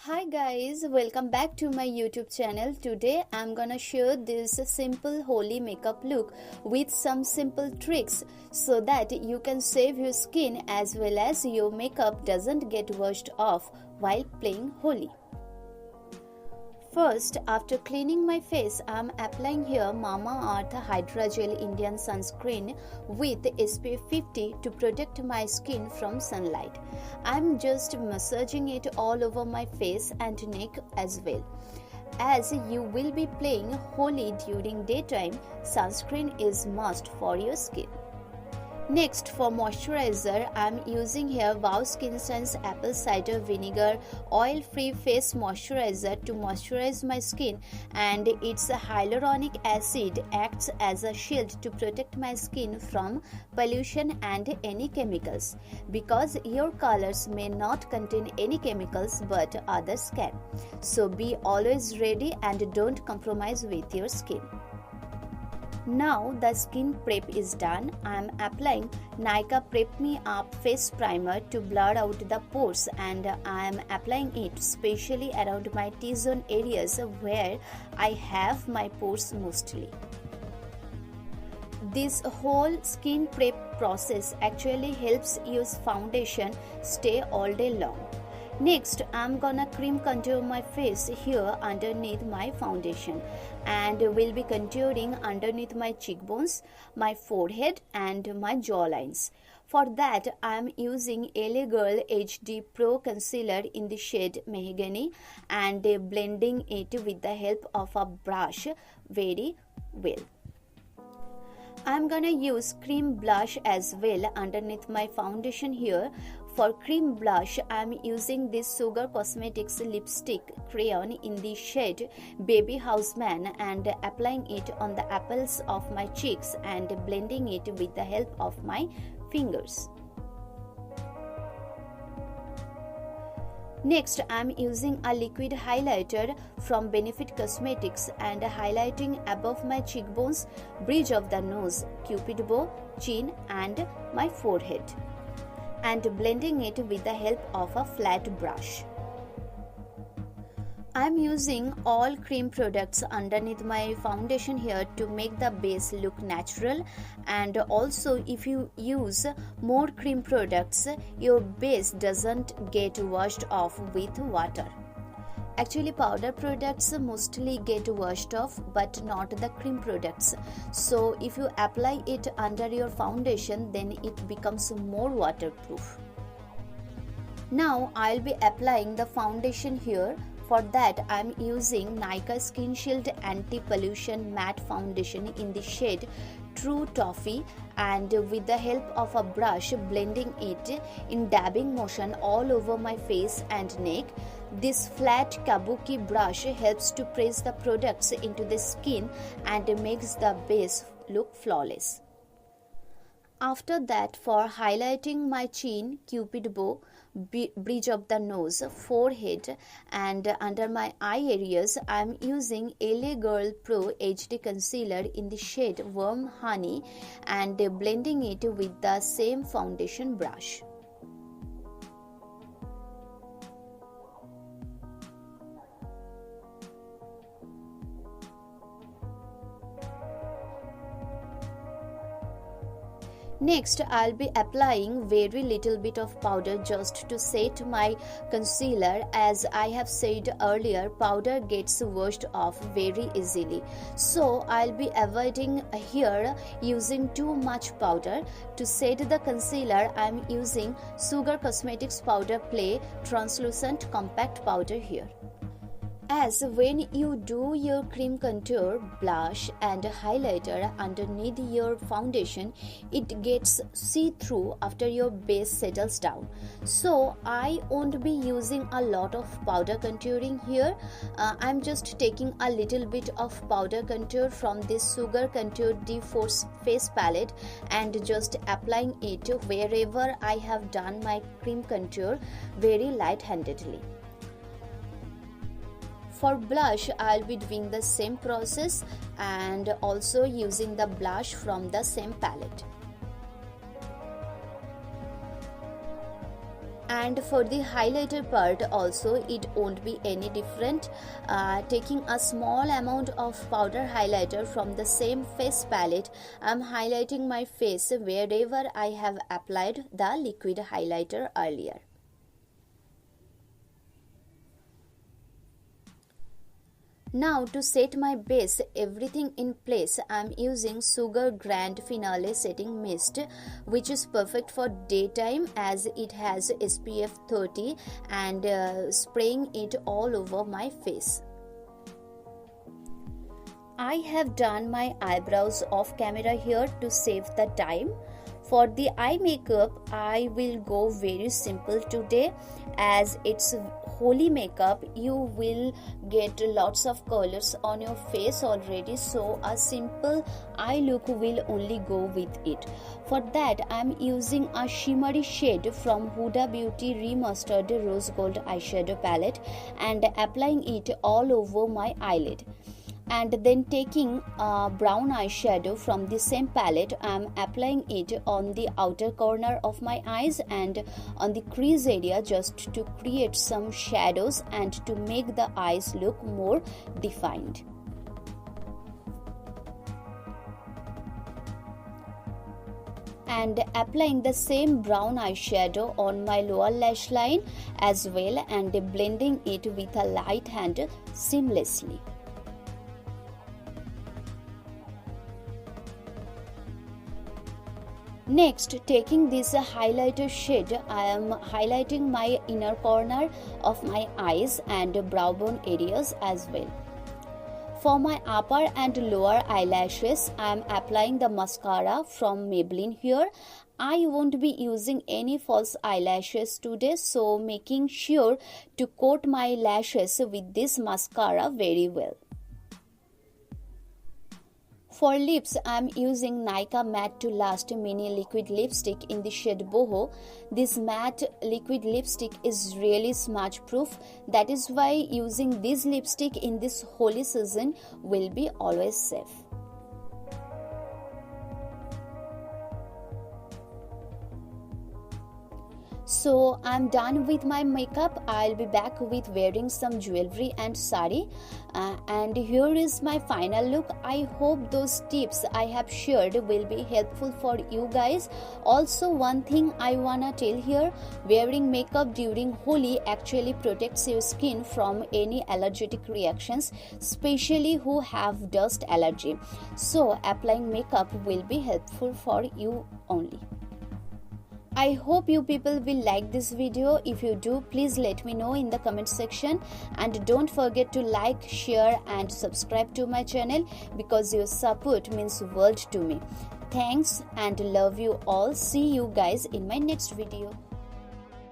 Hi guys, welcome back to my YouTube channel. Today I'm gonna share this simple Holi makeup look with some simple tricks so that you can save your skin as well as your makeup doesn't get washed off while playing Holi. First, after cleaning my face, I am applying here Mamaearth HydraGel Indian Sunscreen with SPF 50 to protect my skin from sunlight. I am just massaging it all over my face and neck as well. As you will be playing Holi during daytime, sunscreen is must for your skin. Next, for moisturizer, I am using here Wow Skin Sense Apple Cider Vinegar Oil Free Face Moisturizer to moisturize my skin, and its hyaluronic acid acts as a shield to protect my skin from pollution and any chemicals, because your colors may not contain any chemicals but others can. So be always ready and don't compromise with your skin. Now the skin prep is done. I am applying Nykaa Prep Me Up Face Primer to blur out the pores, and I am applying it specially around my T-zone areas where I have my pores mostly. This whole skin prep process actually helps your foundation stay all day long. Next, I'm gonna cream contour my face here underneath my foundation, and will be contouring underneath my cheekbones, my forehead and my jawlines. For that, I'm using Aloe Girl HD Pro Concealer in the shade Mahogany and blending it with the help of a brush very well. I'm gonna use cream blush as well underneath my foundation here. For cream blush, I'm using this Sugar Cosmetics lipstick Crayon in the shade Baby Houseman and applying it on the apples of my cheeks and blending it with the help of my fingers. Next, I am using a liquid highlighter from Benefit Cosmetics and highlighting above my cheekbones, bridge of the nose, cupid bow, chin and my forehead, and blending it with the help of a flat brush. I am using all cream products underneath my foundation here to make the base look natural, and also if you use more cream products, your base doesn't get washed off with water. Actually, powder products mostly get washed off but not the cream products. So if you apply it under your foundation, then it becomes more waterproof. Now I'll be applying the foundation here. For that, I'm using Nykaa SkinShield Anti-Pollution Matte Foundation in the shade True Toffee, and with the help of a brush blending it in dabbing motion all over my face and neck. This flat kabuki brush helps to press the products into the skin and makes the base look flawless. After that, for highlighting my chin, cupid bow, bridge of the nose, forehead and under my eye areas, I am using Aloe Girl Pro HD Concealer in the shade Warm Honey and blending it with the same foundation brush. Next, I'll be applying very little bit of powder just to set my concealer. As I have said earlier, powder gets washed off very easily. So I'll be avoiding here using too much powder. To set the concealer, I'm using Sugar Cosmetics Powder Play Translucent Compact Powder here. As when you do your cream contour, blush and highlighter underneath your foundation, it gets see-through after your base settles down. So I won't be using a lot of powder contouring here. I'm just taking a little bit of powder contour from this Sugar Contour D4 face palette and just applying it wherever I have done my cream contour very light-handedly. For blush, I'll be doing the same process and also using the blush from the same palette. And for the highlighter part also, it won't be any different. Taking a small amount of powder highlighter from the same face palette, I'm highlighting my face wherever I have applied the liquid highlighter earlier. Now to set my base everything in place, I'm using Sugar Grand Finale Setting Mist, which is perfect for daytime as it has SPF 30, and spraying it all over my face. I have done my eyebrows off camera here to save the time. For the eye makeup, I will go very simple today as it's Holi makeup. You will get lots of colors on your face already, so a simple eye look will only go with it. For that, I'm using a shimmery shade from Huda Beauty Remastered Rose Gold eyeshadow palette and applying it all over my eyelid. And then taking a brown eyeshadow from the same palette, I'm applying it on the outer corner of my eyes and on the crease area just to create some shadows and to make the eyes look more defined. And applying the same brown eyeshadow on my lower lash line as well and blending it with a light hand seamlessly. Next, taking this highlighter shade, I am highlighting my inner corner of my eyes and brow bone areas as well. For my upper and lower eyelashes, I am applying the mascara from Maybelline here. I won't be using any false eyelashes today, so making sure to coat my lashes with this mascara very well. For lips, I am using Nykaa Matte to Last Mini Liquid Lipstick in the shade Boho. This matte liquid lipstick is really smudge proof. That is why using this lipstick in this Holi season will be always safe. So I'm done with my makeup. I'll be back with wearing some jewelry and sari. And here is my final look. I hope those tips I have shared will be helpful for you guys. Also, one thing I wanna tell here, wearing makeup during Holi actually protects your skin from any allergic reactions, especially who have dust allergy. So applying makeup will be helpful for you only. I hope you people will like this video. If you do, please let me know in the comment section, and don't forget to like, share and subscribe to my channel because your support means world to me. Thanks and love you all. See you guys in my next video.